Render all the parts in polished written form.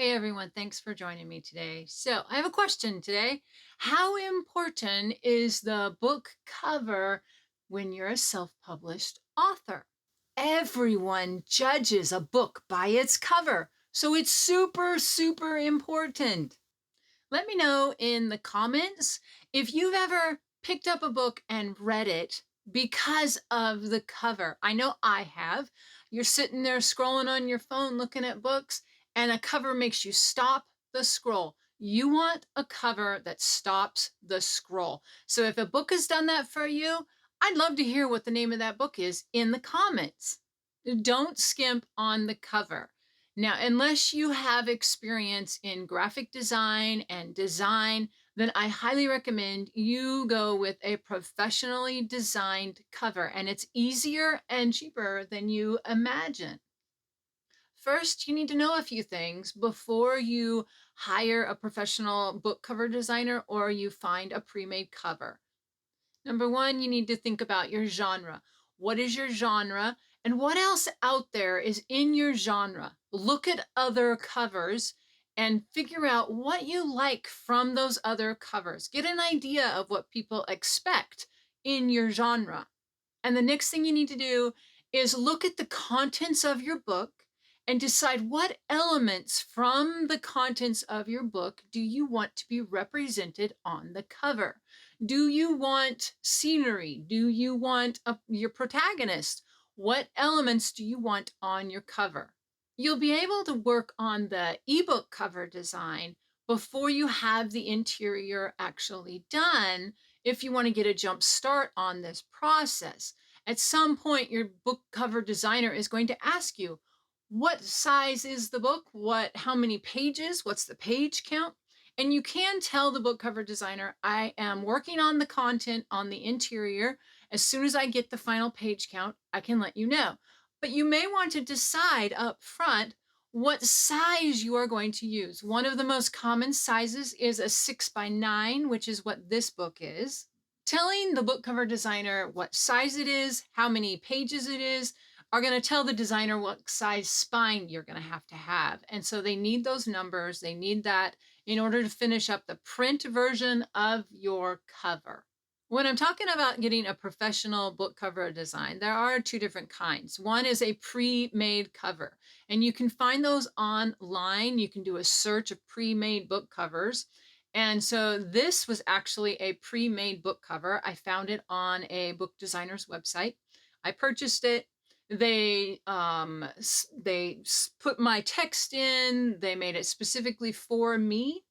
Hey everyone, thanks for joining me today. So I have a question today. How important is the book cover when you're a self-published author? Everyone judges a book by its cover, so it's super, super important. Let me know in the comments if you've ever picked up a book and read it because of the cover. I know I have. You're sitting there scrolling on your phone looking at books, and a cover makes you stop the scroll. You want a cover that stops the scroll. So if a book has done that for you, I'd love to hear what the name of that book is in the comments. Don't skimp on the cover. Now, unless you have experience in graphic design and design, then I highly recommend you go with a professionally designed cover, and it's easier and cheaper than you imagine. First, you need to know a few things before you hire a professional book cover designer or you find a pre-made cover. Number one, you need to think about your genre. What is your genre? And what else out there is in your genre? Look at other covers and figure out what you like from those other covers. Get an idea of what people expect in your genre. And the next thing you need to do is look at the contents of your book and decide what elements from the contents of your book do you want to be represented on the cover. Do you want scenery? Do you want your protagonist? What elements do you want on your cover? You'll be able to work on the ebook cover design before you have the interior actually done if you want to get a jump start on this process. At some point, your book cover designer is going to ask you, what size is the book? How many pages? What's the page count? And you can tell the book cover designer, I am working on the content on the interior. As soon as I get the final page count, I can let you know. But you may want to decide up front what size you are going to use. One of the most common sizes is a 6x9, which is what this book is. Telling the book cover designer what size it is, how many pages it is, are going to tell the designer what size spine you're going to have. And so they need those numbers. They need that in order to finish up the print version of your cover. When I'm talking about getting a professional book cover design, there are two different kinds. One is a pre-made cover, and you can find those online. You can do a search of pre-made book covers. And so this was actually a pre-made book cover. I found it on a book designer's website. I purchased it. They put my text in. They made it specifically for me,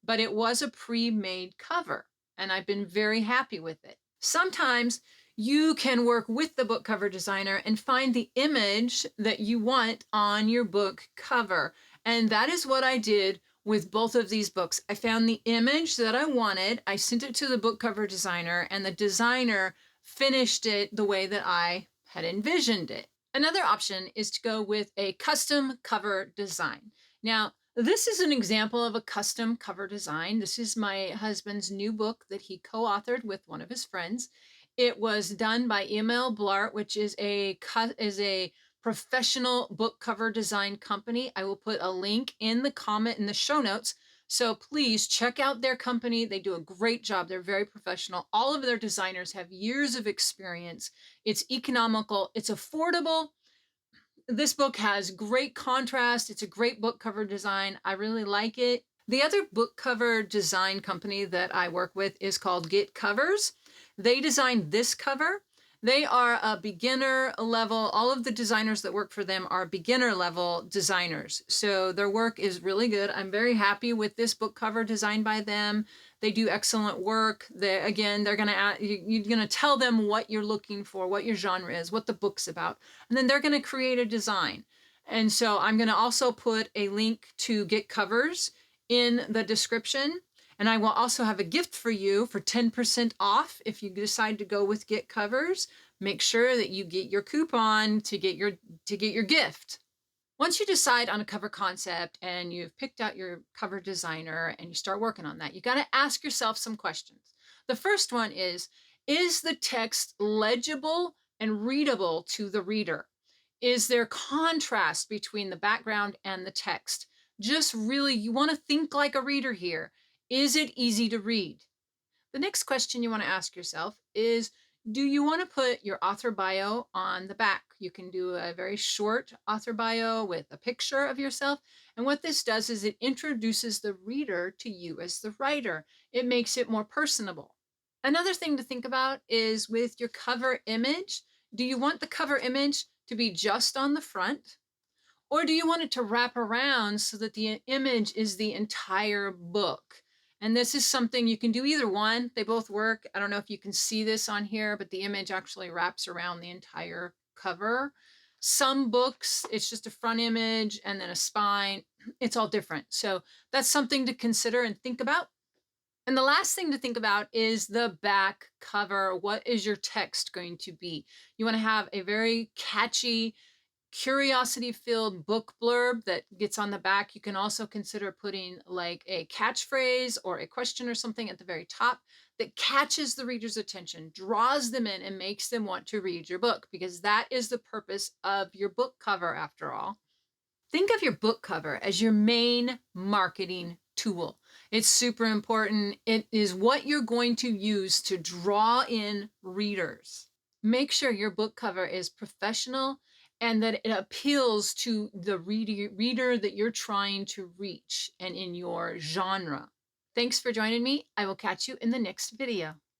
but it was a pre-made cover, and I've been very happy with it. Sometimes you can work with the book cover designer and find the image that you want on your book cover. And that is what I did with both of these books. I found the image that I wanted. I sent it to the book cover designer, and the designer finished it the way that I had envisioned it. Another option is to go with a custom cover design. Now, this is an example of a custom cover design. This is my husband's new book that he co-authored with one of his friends. It was done by Emil Blart, which is a professional book cover design company. I will put a link in the show notes. So please check out their company. They do a great job. They're very professional. All of their designers have years of experience. It's economical. It's affordable. This book has great contrast. It's a great book cover design. I really like it. The other book cover design company that I work with is called GetCovers. They designed this cover. They are a beginner level. All of the designers that work for them are beginner level designers. So their work is really good. I'm very happy with this book cover designed by them. They do excellent work. They're going to tell them what you're looking for, what your genre is, what the book's about, and then they're going to create a design. And so I'm going to also put a link to GetCovers in the description. And I will also have a gift for you for 10% off if you decide to go with GetCovers. Make sure that you get your coupon to get your gift. Once you decide on a cover concept and you've picked out your cover designer and you start working on that, you got to ask yourself some questions. The first one is the text legible and readable to the reader? Is there contrast between the background and the text? Just really, you want to think like a reader here. Is it easy to read? The next question you want to ask yourself is, do you want to put your author bio on the back? You can do a very short author bio with a picture of yourself. And what this does is it introduces the reader to you as the writer. It makes it more personable. Another thing to think about is with your cover image. Do you want the cover image to be just on the front? Or do you want it to wrap around so that the image is the entire book? And this is something you can do either one. They both work. I don't know if you can see this on here, but the image actually wraps around the entire cover. Some books, it's just a front image and then a spine. It's all different. So that's something to consider and think about. And the last thing to think about is the back cover. What is your text going to be? You want to have a very catchy, curiosity-filled book blurb that gets on the back. You can also consider putting like a catchphrase or a question or something at the very top that catches the reader's attention, draws them in, and makes them want to read your book, because that is the purpose of your book cover after all. Think of your book cover as your main marketing tool. It's super important. It is what you're going to use to draw in readers. Make sure your book cover is professional and that it appeals to the reader that you're trying to reach and in your genre. Thanks for joining me. I will catch you in the next video.